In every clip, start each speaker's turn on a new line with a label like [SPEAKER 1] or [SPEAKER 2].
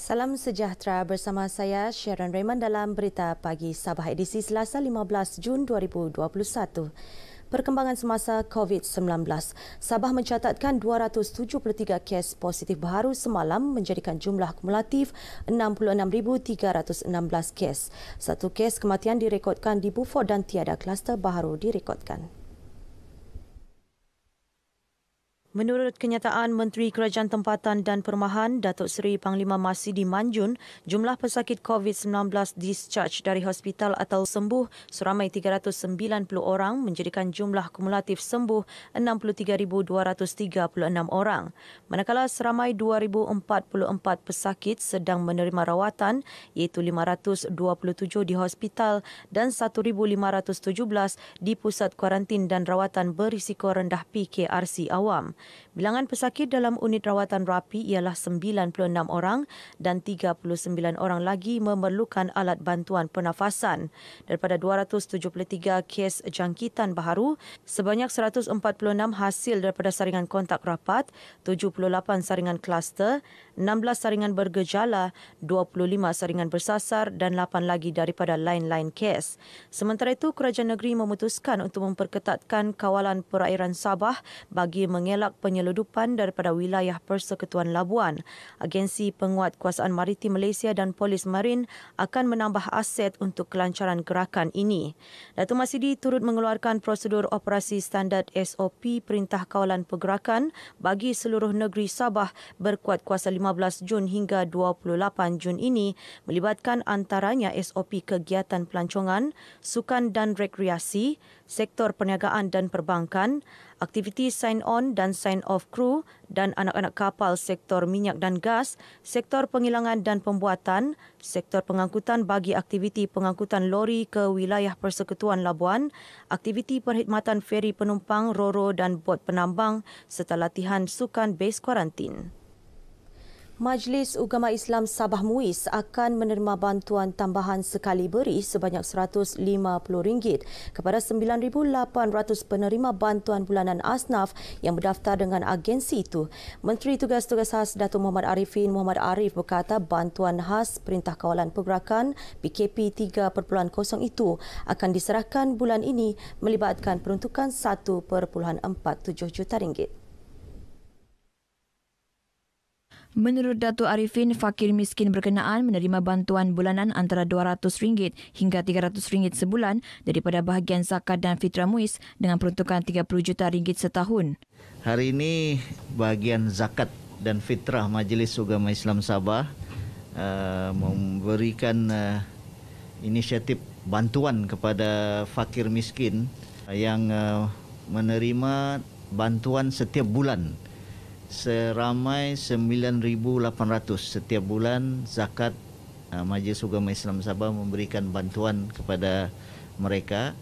[SPEAKER 1] Salam sejahtera bersama saya Sharon Raymond dalam Berita Pagi Sabah edisi Selasa 15 Jun 2021. Perkembangan semasa COVID-19. Sabah mencatatkan 273 kes positif baru semalam menjadikan jumlah kumulatif 66,316 kes. Satu kes kematian direkodkan di Beaufort dan tiada kluster baru direkodkan. Menurut kenyataan Menteri Kerajaan Tempatan dan Perumahan Datuk Seri Panglima Masidi Manjun, jumlah pesakit COVID-19 discharge dari hospital atau sembuh seramai 390 orang menjadikan jumlah kumulatif sembuh 63,236 orang. Manakala seramai 2,044 pesakit sedang menerima rawatan iaitu 527 di hospital dan 1,517 di pusat kuarantin dan rawatan berisiko rendah PKRC awam. Bilangan pesakit dalam unit rawatan rapi ialah 96 orang dan 39 orang lagi memerlukan alat bantuan pernafasan. Daripada 273 kes jangkitan baharu, sebanyak 146 hasil daripada saringan kontak rapat, 78 saringan kluster, 16 saringan bergejala, 25 saringan bersasar dan 8 lagi daripada lain-lain kes. Sementara itu, Kerajaan Negeri memutuskan untuk memperketatkan kawalan perairan Sabah bagi mengelak penyeludupan daripada wilayah Persekutuan Labuan. Agensi Penguatkuasaan Maritim Malaysia dan Polis Marin akan menambah aset untuk kelancaran gerakan ini. Datuk Masidi turut mengeluarkan prosedur operasi standard SOP Perintah Kawalan Pergerakan bagi seluruh negeri Sabah berkuat kuasa 15 Jun hingga 28 Jun ini, melibatkan antaranya SOP kegiatan pelancongan, sukan dan rekreasi, sektor perniagaan dan perbankan, aktiviti sign-on dan sign-off kru dan anak-anak kapal sektor minyak dan gas, sektor penghilangan dan pembuatan, sektor pengangkutan bagi aktiviti pengangkutan lori ke wilayah Persekutuan Labuan, aktiviti perkhidmatan feri penumpang, roro dan bot penambang serta latihan sukan base kuarantin. Majlis Ugama Islam Sabah MUIS akan menerima bantuan tambahan sekali beri sebanyak RM150 kepada 9,800 penerima bantuan bulanan asnaf yang berdaftar dengan agensi itu. Menteri Tugas-Tugas Khas Datuk Muhammad Muhammad Arif berkata bantuan khas Perintah Kawalan Pergerakan PKP 3.0 itu akan diserahkan bulan ini melibatkan peruntukan RM1.47 juta.
[SPEAKER 2] Menurut Datuk Arifin, fakir miskin berkenaan menerima bantuan bulanan antara RM200 hingga RM300 sebulan daripada bahagian zakat dan fitrah MUIS dengan peruntukan RM30 juta setahun.
[SPEAKER 3] Hari ini bahagian zakat dan fitrah Majlis Ugama Islam Sabah memberikan inisiatif bantuan kepada fakir miskin yang menerima bantuan setiap bulan. Seramai 9,800 setiap bulan zakat Majlis Ugama Islam Sabah memberikan bantuan kepada mereka.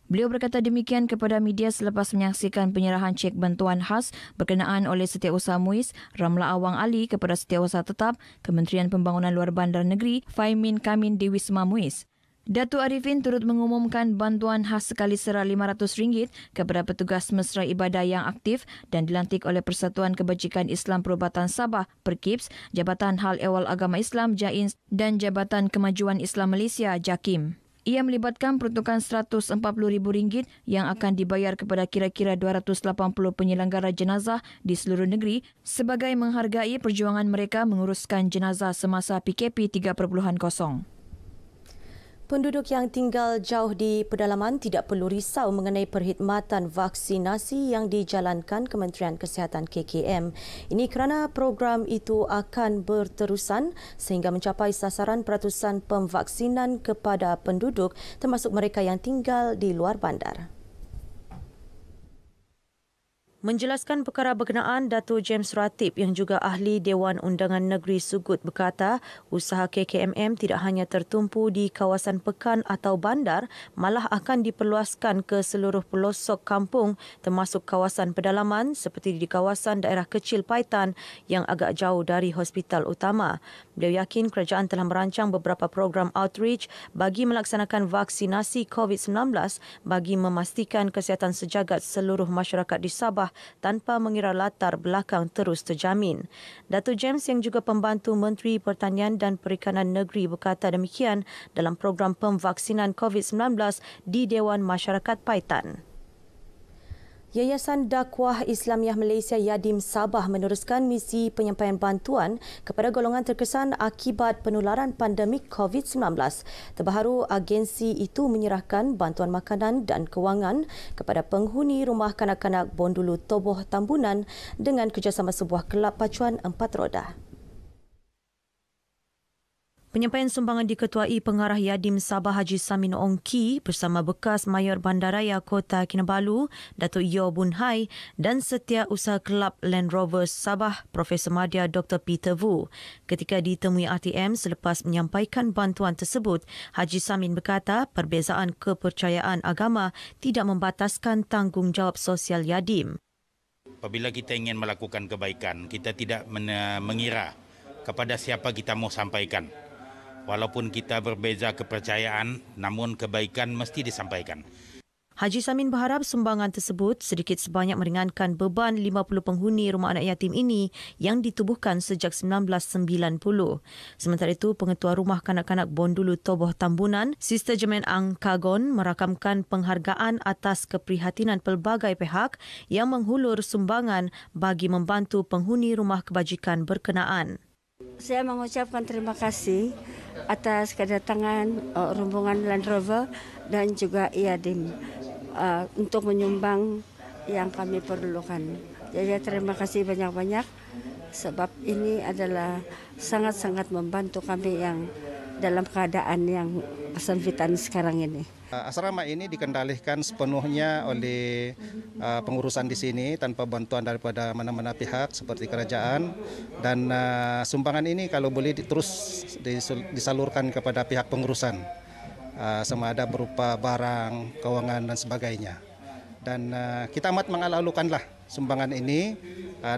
[SPEAKER 2] Beliau berkata demikian kepada media selepas menyaksikan penyerahan cek bantuan khas berkenaan oleh Setiausaha MUIS Ramla Awang Ali kepada Setiausaha Tetap Kementerian Pembangunan Luar Bandar Negeri Faimin Kamin di Wisma MUIS. Datuk Arifin turut mengumumkan bantuan khas sekali serah RM500 kepada petugas mesra ibadah yang aktif dan dilantik oleh Persatuan Kebajikan Islam Perubatan Sabah (Perkips), Jabatan Hal Ehwal Agama Islam (JAINS) dan Jabatan Kemajuan Islam Malaysia (JAKIM). Ia melibatkan peruntukan RM140,000 yang akan dibayar kepada kira-kira 280 penyelenggara jenazah di seluruh negeri sebagai menghargai perjuangan mereka menguruskan jenazah semasa PKP 3.0.
[SPEAKER 1] Penduduk yang tinggal jauh di pedalaman tidak perlu risau mengenai perkhidmatan vaksinasi yang dijalankan Kementerian Kesihatan KKM. Ini kerana program itu akan berterusan sehingga mencapai sasaran peratusan pemvaksinan kepada penduduk termasuk mereka yang tinggal di luar bandar. Menjelaskan perkara berkenaan, Datuk James Ratib yang juga ahli Dewan Undangan Negeri Sugut berkata usaha KKMM tidak hanya tertumpu di kawasan pekan atau bandar, malah akan diperluaskan ke seluruh pelosok kampung termasuk kawasan pedalaman seperti di kawasan daerah kecil Paitan yang agak jauh dari hospital utama. Beliau yakin kerajaan telah merancang beberapa program outreach bagi melaksanakan vaksinasi COVID-19 bagi memastikan kesihatan sejagat seluruh masyarakat di Sabah tanpa mengira latar belakang terus terjamin. Datuk James yang juga pembantu Menteri Pertanian dan Perikanan Negeri berkata demikian dalam program pemvaksinan COVID-19 di Dewan Masyarakat Paitan. Yayasan Dakwah Islamiah Malaysia Yadim Sabah meneruskan misi penyampaian bantuan kepada golongan terkesan akibat penularan pandemik COVID-19. Terbaru, agensi itu menyerahkan bantuan makanan dan kewangan kepada penghuni rumah kanak-kanak Bondulu Toboh Tambunan dengan kerjasama sebuah kelab pacuan 4 roda. Penyampaian sumbangan diketuai Pengarah Yadim Sabah Haji Samin Ongki bersama bekas Mayor Bandaraya Kota Kinabalu, Datuk Yo Bun Hai dan Setiausaha Kelab Land Rover Sabah, Profesor Madya Dr. Peter Vu. Ketika ditemui RTM selepas menyampaikan bantuan tersebut, Haji Samin berkata perbezaan kepercayaan agama tidak membataskan tanggungjawab sosial Yadim.
[SPEAKER 4] Apabila kita ingin melakukan kebaikan, kita tidak mengira kepada siapa kita mau sampaikan. Walaupun kita berbeza kepercayaan, namun kebaikan mesti disampaikan.
[SPEAKER 1] Haji Samin berharap sumbangan tersebut sedikit sebanyak meringankan beban 50 penghuni rumah anak yatim ini yang ditubuhkan sejak 1990. Sementara itu, Pengetua Rumah Kanak-Kanak Bondulu Toboh Tambunan, Sister Jermaine Ang Kagon merakamkan penghargaan atas keprihatinan pelbagai pihak yang menghulur sumbangan bagi membantu penghuni rumah kebajikan berkenaan.
[SPEAKER 5] Saya mengucapkan terima kasih atas kedatangan rombongan Land Rover dan juga Yadim untuk menyumbang yang kami perlukan. Jadi terima kasih banyak-banyak sebab ini adalah sangat-sangat membantu kami yang dalam keadaan yang kesempitan sekarang ini.
[SPEAKER 6] Asrama ini dikendalikan sepenuhnya oleh pengurusan di sini tanpa bantuan daripada mana-mana pihak seperti kerajaan, dan sumbangan ini kalau boleh terus disalurkan kepada pihak pengurusan sama ada berupa barang, kewangan dan sebagainya. Dan kita amat mengalu-alukanlah sumbangan ini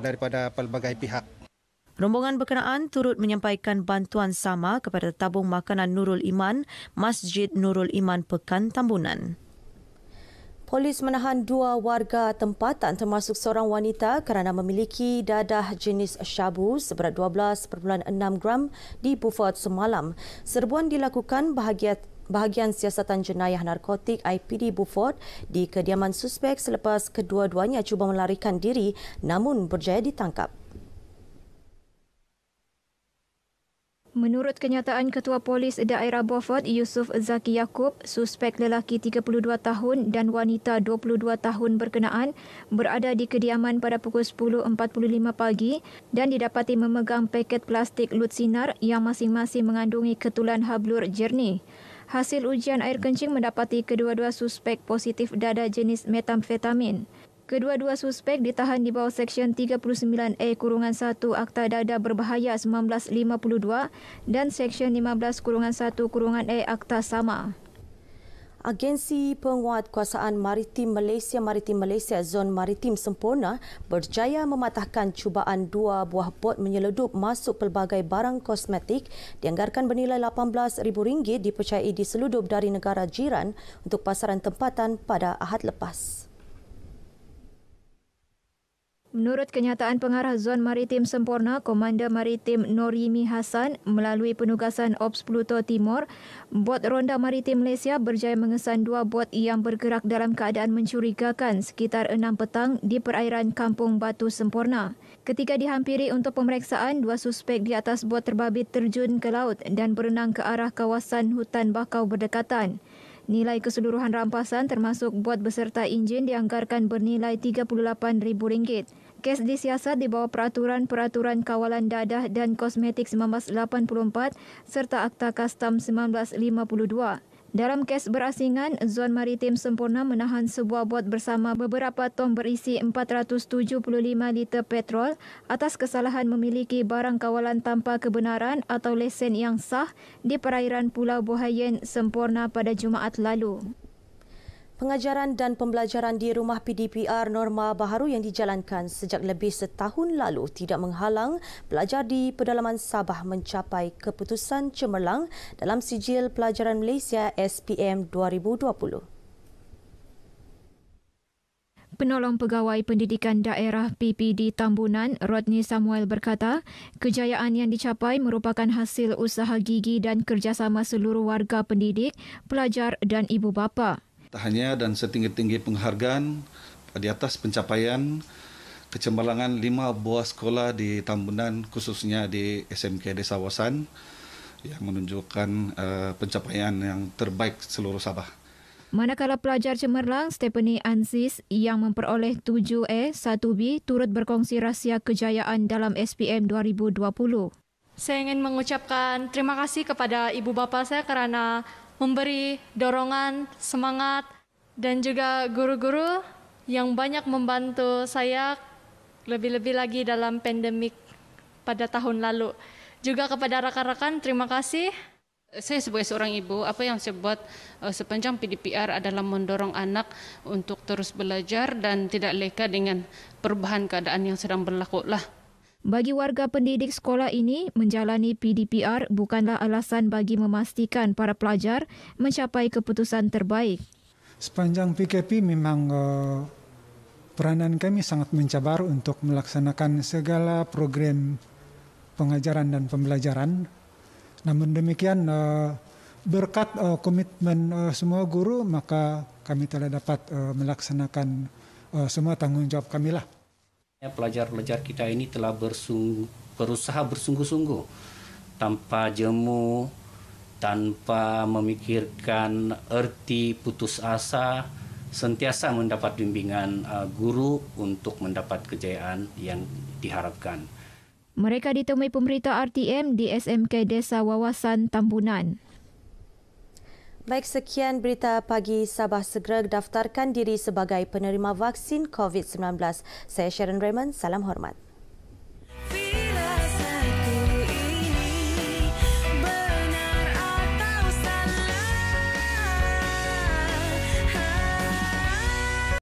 [SPEAKER 6] daripada pelbagai pihak.
[SPEAKER 1] Rombongan berkenaan turut menyampaikan bantuan sama kepada tabung makanan Nurul Iman, Masjid Nurul Iman Pekan Tambunan. Polis menahan 2 warga tempatan termasuk seorang wanita kerana memiliki dadah jenis syabu seberat 12.6 gram di Beaufort semalam. Serbuan dilakukan bahagian siasatan jenayah narkotik IPD Beaufort di kediaman suspek selepas kedua-duanya cuba melarikan diri namun berjaya ditangkap.
[SPEAKER 2] Menurut kenyataan Ketua Polis Daerah Beaufort, Yusuf Zaki Yaakob, suspek lelaki 32 tahun dan wanita 22 tahun berkenaan berada di kediaman pada pukul 10.45 pagi dan didapati memegang paket plastik lut sinar yang masing-masing mengandungi ketulan hablur jernih. Hasil ujian air kencing mendapati kedua-dua suspek positif dadah jenis metamfetamin. Kedua-dua suspek ditahan di bawah Seksyen 39A-1 Akta Dadah Berbahaya 1952 dan Seksyen 15-1-A Akta Sama.
[SPEAKER 1] Agensi Penguatkuasaan Maritim Malaysia Zon Maritim Sempurna berjaya mematahkan cubaan 2 buah bot menyeludup masuk pelbagai barang kosmetik dianggarkan bernilai RM18,000 dipercayai diseludup dari negara jiran untuk pasaran tempatan pada Ahad lepas.
[SPEAKER 2] Menurut kenyataan Pengarah Zon Maritim Sempurna, Komander Maritim Norimi Hassan, melalui penugasan Ops Pluto Timur, bot Ronda Maritim Malaysia berjaya mengesan 2 bot yang bergerak dalam keadaan mencurigakan sekitar 6 petang di perairan Kampung Batu Sempurna. Ketika dihampiri untuk pemeriksaan, 2 suspek di atas bot terbabit terjun ke laut dan berenang ke arah kawasan hutan bakau berdekatan. Nilai keseluruhan rampasan termasuk bot beserta enjin dianggarkan bernilai RM38,000. Kes disiasat di bawah Peraturan Kawalan Dadah dan Kosmetik 1984 serta Akta Kastam 1952. Dalam kes berasingan, Zon Maritim Sempurna menahan sebuah bot bersama beberapa tong berisi 475 liter petrol atas kesalahan memiliki barang kawalan tanpa kebenaran atau lesen yang sah di perairan Pulau Bohayen Sempurna pada Jumaat lalu.
[SPEAKER 1] Pengajaran dan pembelajaran di rumah PDPR norma baharu yang dijalankan sejak lebih setahun lalu tidak menghalang pelajar di pedalaman Sabah mencapai keputusan cemerlang dalam Sijil Pelajaran Malaysia SPM 2020.
[SPEAKER 2] Penolong Pegawai Pendidikan Daerah PPD Tambunan, Rodney Samuel berkata, kejayaan yang dicapai merupakan hasil usaha gigi dan kerjasama seluruh warga pendidik, pelajar dan ibu bapa.
[SPEAKER 7] Tahniah dan setinggi-tinggi penghargaan di atas pencapaian kecemerlangan 5 buah sekolah di Tambunan, khususnya di SMK Desa Wasan, yang menunjukkan pencapaian yang terbaik seluruh Sabah.
[SPEAKER 2] Manakala pelajar cemerlang Stephanie Ansis yang memperoleh 7A 1B turut berkongsi rahsia kejayaan dalam SPM 2020.
[SPEAKER 8] Saya ingin mengucapkan terima kasih kepada ibu bapa saya kerana memberi dorongan, semangat dan juga guru-guru yang banyak membantu saya lebih-lebih lagi dalam pandemik pada tahun lalu. Juga kepada rakan-rakan, terima kasih.
[SPEAKER 9] Saya sebagai seorang ibu, apa yang saya buat sepanjang PDPR adalah mendorong anak untuk terus belajar dan tidak leka dengan perubahan keadaan yang sedang berlaku lah.
[SPEAKER 2] Bagi warga pendidik sekolah ini, menjalani PDPR bukanlah alasan bagi memastikan para pelajar mencapai keputusan terbaik.
[SPEAKER 10] Sepanjang PKP memang peranan kami sangat mencabar untuk melaksanakan segala program pengajaran dan pembelajaran. Namun demikian, berkat komitmen semua guru, maka kami telah dapat melaksanakan semua tanggungjawab kami lah.
[SPEAKER 11] Pelajar-pelajar kita ini telah berusaha bersungguh-sungguh, tanpa jemu, tanpa memikirkan erti putus asa, sentiasa mendapat bimbingan guru untuk mendapat kejayaan yang diharapkan.
[SPEAKER 2] Mereka ditemui pemberita RTM di SMK Desa Wawasan Tambunan.
[SPEAKER 1] Baik, sekian berita pagi Sabah. Segera daftarkan diri sebagai penerima vaksin COVID-19. Saya Sharon Raymond, salam hormat.